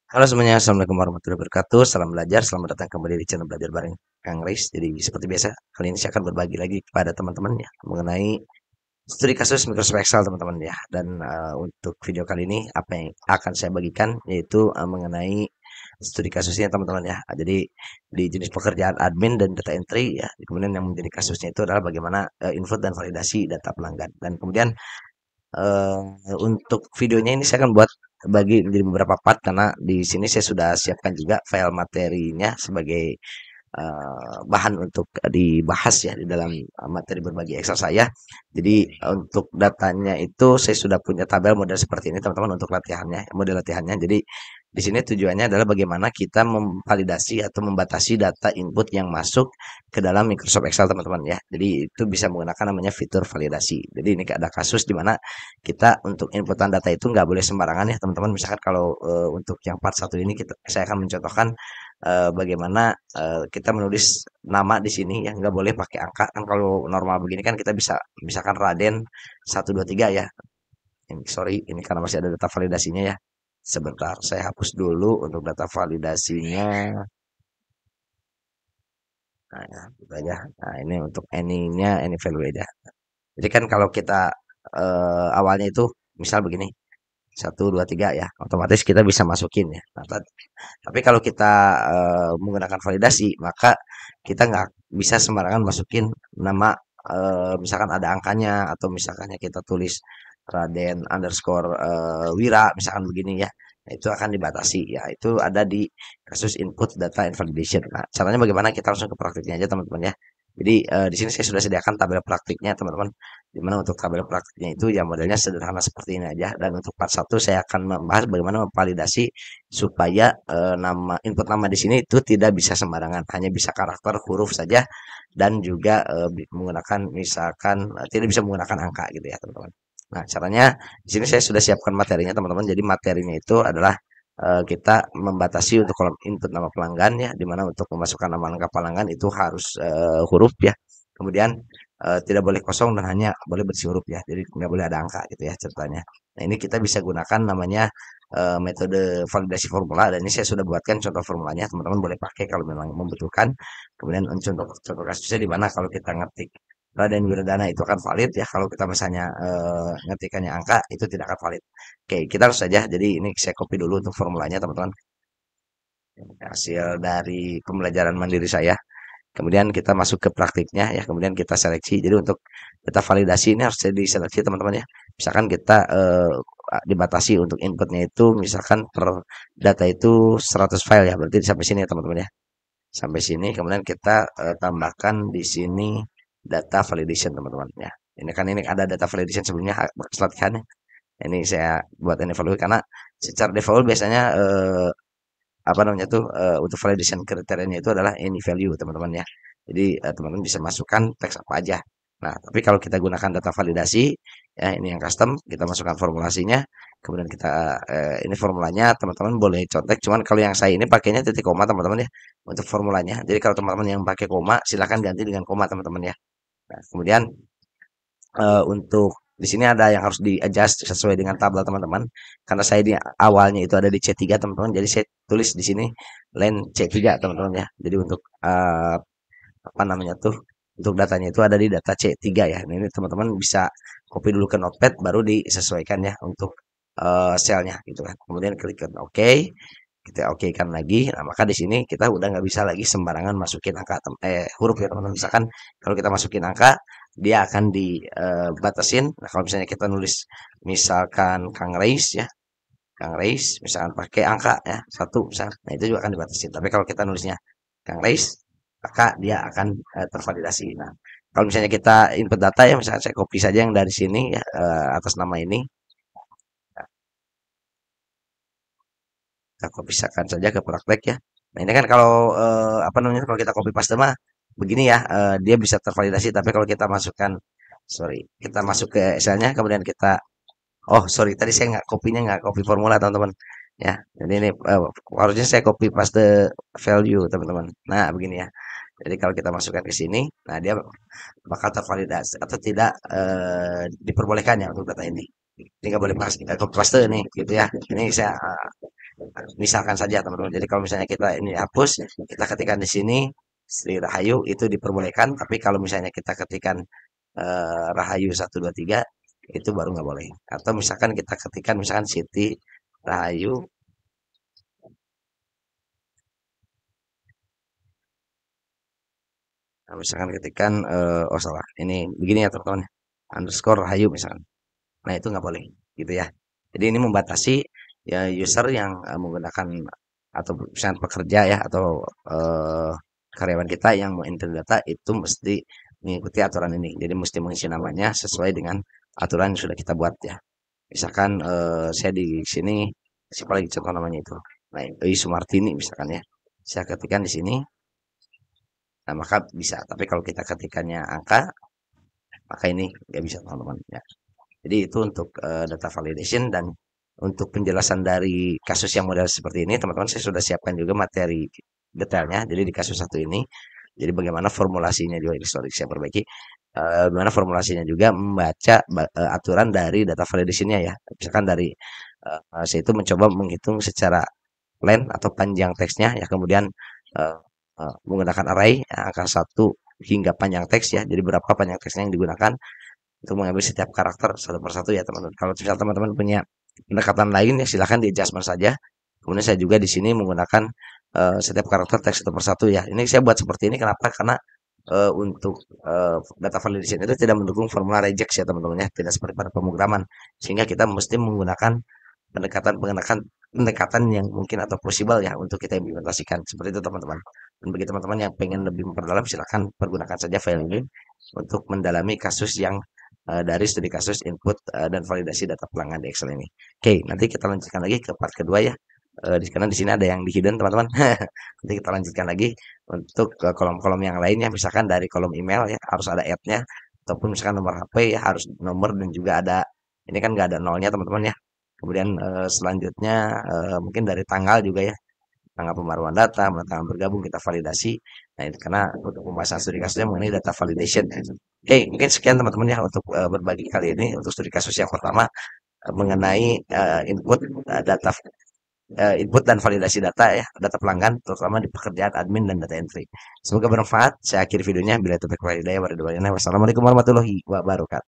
Halo semuanya, Assalamualaikum warahmatullahi wabarakatuh. Salam belajar, selamat datang kembali di channel belajar bareng Kang Reis. Jadi seperti biasa, kali ini saya akan berbagi lagi kepada teman-teman ya mengenai studi kasus Microsoft Excel teman-teman ya. Dan untuk video kali ini apa yang akan saya bagikan yaitu mengenai studi kasusnya teman-teman ya. Jadi di jenis pekerjaan admin dan data entry ya. Kemudian yang menjadi kasusnya itu adalah bagaimana input dan validasi data pelanggan. Dan kemudian Eee, untuk videonya ini saya akan buat bagi menjadi beberapa part karena di sini saya sudah siapkan juga file materinya sebagai, bahan untuk dibahas ya di dalam, materi berbagi Excel saya. Jadi, untuk datanya itu saya sudah punya tabel model seperti ini teman-teman untuk latihannya, model latihannya. Jadi di sini tujuannya adalah bagaimana kita memvalidasi atau membatasi data input yang masuk ke dalam Microsoft Excel teman-teman ya. Jadi itu bisa menggunakan namanya fitur validasi. Jadi ini ada kasus di mana kita untuk inputan data itu nggak boleh sembarangan ya teman-teman. Misalkan kalau untuk yang part satu ini saya akan mencontohkan bagaimana kita menulis nama di sini ya nggak boleh pakai angka kan kalau normal begini kan kita bisa misalkan Raden 123 ya. Sorry ini karena masih ada data validasinya ya. Sebentar, saya hapus dulu untuk data validasinya. Nah, ya, gitu aja. Nah, ini untuk any-nya, any value aja. Jadi kan kalau kita awalnya itu misal begini, 1, 2, 3 ya, otomatis kita bisa masukin ya. Nah, tapi kalau kita menggunakan validasi, maka kita nggak bisa sembarangan masukin nama, misalkan ada angkanya atau misalkannya kita tulis Raden underscore Wira, misalkan begini ya. Nah, itu akan dibatasi ya. Itu ada di kasus input data invalidation. Nah, caranya bagaimana? Kita langsung ke praktiknya aja teman-teman ya. Jadi di sini saya sudah sediakan tabel praktiknya teman-teman. Di mana untuk tabel praktiknya itu ya modelnya sederhana seperti ini aja. Dan untuk part satu saya akan membahas bagaimana memvalidasi supaya nama input nama di sini itu tidak bisa sembarangan, hanya bisa karakter, huruf saja dan juga menggunakan misalkan tidak bisa menggunakan angka gitu ya teman-teman. Nah, caranya di sini saya sudah siapkan materinya teman-teman. Jadi materinya itu adalah kita membatasi untuk kolom input nama pelanggan ya, di mana untuk memasukkan nama lengkap pelanggan itu harus huruf ya. Kemudian tidak boleh kosong dan hanya boleh berisi huruf ya. Jadi nggak boleh ada angka gitu ya ceritanya. Nah, ini kita bisa gunakan namanya metode validasi formula dan ini saya sudah buatkan contoh formulanya. Teman-teman boleh pakai kalau memang membutuhkan. Kemudian contoh contoh kasusnya di mana kalau kita ngetik dan Wiradana itu akan valid ya. Kalau kita misalnya ngetikannya angka itu tidak akan valid. Oke, kita harus saja. Jadi ini saya copy dulu untuk formulanya teman-teman. Hasil dari pembelajaran mandiri saya. Kemudian kita masuk ke praktiknya ya, kemudian kita seleksi. Jadi untuk data validasi ini harus diseleksi teman-teman ya. Misalkan kita dibatasi untuk inputnya itu misalkan per data itu 100 file ya, berarti sampai sini ya teman-teman ya. Sampai sini kemudian kita tambahkan di sini data validation teman-teman ya. Ini kan ini ada data validation sebelumnya bekas latihannya. Ini saya buat ini evaluasi karena secara default biasanya apa namanya tuh untuk validation kriterianya itu adalah any value teman-teman ya. Jadi teman-teman bisa masukkan teks apa aja. Nah, tapi kalau kita gunakan data validasi ya ini yang custom, kita masukkan formulasinya, kemudian kita ini formulanya teman-teman boleh contek. Cuman kalau yang saya ini pakainya titik koma teman-teman ya untuk formulanya. Jadi kalau teman-teman yang pakai koma silahkan ganti dengan koma teman-teman ya. Nah, kemudian untuk di sini ada yang harus di-adjust sesuai dengan tabel teman-teman. Karena saya di awalnya itu ada di C3 teman-teman, jadi saya tulis di sini len C3 teman-teman ya. Jadi untuk apa namanya tuh untuk datanya itu ada di data C3 ya. Nah, ini teman-teman bisa copy dulu ke Notepad baru disesuaikan ya untuk selnya gitu kan. Kemudian klik ke OK, kita oke kan lagi. Nah, maka di sini kita udah nggak bisa lagi sembarangan masukin angka huruf ya teman-teman. Misalkan kalau kita masukin angka dia akan dibatasin. Nah, kalau misalnya kita nulis misalkan Kang Reis ya, Kang Reis misalkan pakai angka ya, satu misalkan. Nah, itu juga akan dibatasin. Tapi kalau kita nulisnya Kang Reis, maka dia akan tervalidasi. Nah, kalau misalnya kita input data ya, misalnya saya copy saja yang dari sini ya atas nama ini, kita pisahkan saja ke praktek ya. Nah, ini kan kalau apa namanya kalau kita copy paste mah begini ya, dia bisa tervalidasi tapi kalau kita masukkan sorry, kita masuk ke Excel-nya kemudian kita oh sorry tadi saya nggak kopinya nggak copy formula teman-teman ya. Jadi ini harusnya saya copy paste value teman-teman. Nah, begini ya. Jadi kalau kita masukkan ke sini, nah dia bakal tervalidasi atau tidak diperbolehkan ya untuk data ini. Ini nggak boleh pas kita copy paste nih gitu ya. Ini saya Misalkan saja teman-teman. Jadi kalau misalnya kita ini hapus, kita ketikkan di sini Sri Rahayu itu diperbolehkan, tapi kalau misalnya kita ketikkan Rahayu 123 itu baru nggak boleh. Atau misalkan kita ketikkan misalkan Siti Rahayu, nah, misalkan ketikkan oh salah, ini begini ya teman-teman, underscore Rahayu misalkan. Nah, itu nggak boleh gitu ya. Jadi ini membatasi ya user yang menggunakan atau misalnya pekerja ya atau karyawan kita yang mau enter data itu mesti mengikuti aturan ini. Jadi mesti mengisi namanya sesuai dengan aturan yang sudah kita buat ya. Misalkan saya di sini siapa lagi contoh namanya itu. Nah, Sumartini misalkan ya. Saya ketikkan di sini, nah maka bisa. Tapi kalau kita ketikkannya angka, maka ini nggak bisa teman-teman ya. Jadi itu untuk data validation dan untuk penjelasan dari kasus yang model seperti ini, teman-teman saya sudah siapkan juga materi detailnya. Jadi di kasus satu ini, jadi bagaimana formulasinya juga historik saya perbaiki. Bagaimana formulasinya juga membaca aturan dari data validation-nya ya. Misalkan dari saya itu mencoba menghitung secara len atau panjang teksnya ya, kemudian eh, menggunakan array angka satu hingga panjang teks ya. Jadi berapa panjang teksnya yang digunakan untuk mengambil setiap karakter satu persatu ya teman-teman. Kalau misal teman-teman punya pendekatan lain ya silahkan di adjustment saja. Kemudian saya juga di sini menggunakan setiap karakter teks satu persatu ya. Ini saya buat seperti ini kenapa? Karena untuk data validation itu tidak mendukung formula regex ya teman-teman ya, tidak seperti pada pemrograman. Sehingga kita mesti menggunakan pendekatan pendekatan yang mungkin atau possible ya untuk kita implementasikan seperti itu teman-teman. Dan bagi teman-teman yang pengen lebih memperdalam silahkan pergunakan saja file ini untuk mendalami kasus yang dari studi kasus input dan validasi data pelanggan di Excel ini. Oke, nanti kita lanjutkan lagi ke part kedua ya. Karena di sini ada yang di hidden teman-teman. Nanti kita lanjutkan lagi untuk kolom-kolom yang lainnya. Misalkan dari kolom email ya harus ada add-nya ataupun misalkan nomor HP ya harus nomor dan juga ada ini kan nggak ada nolnya teman-teman ya. Kemudian selanjutnya mungkin dari tanggal juga ya, tanggal pembaruan data, tanggal bergabung kita validasi. Nah, itu karena untuk pembahasan studi kasusnya mengenai data validation. Oke, mungkin sekian teman-teman ya untuk berbagi kali ini untuk studi kasus yang pertama mengenai data input dan validasi data ya, data pelanggan terutama di pekerjaan admin dan data entry. Semoga bermanfaat. Saya akhiri videonya. Bila itu berkenan, wassalamualaikum warahmatullahi wabarakatuh.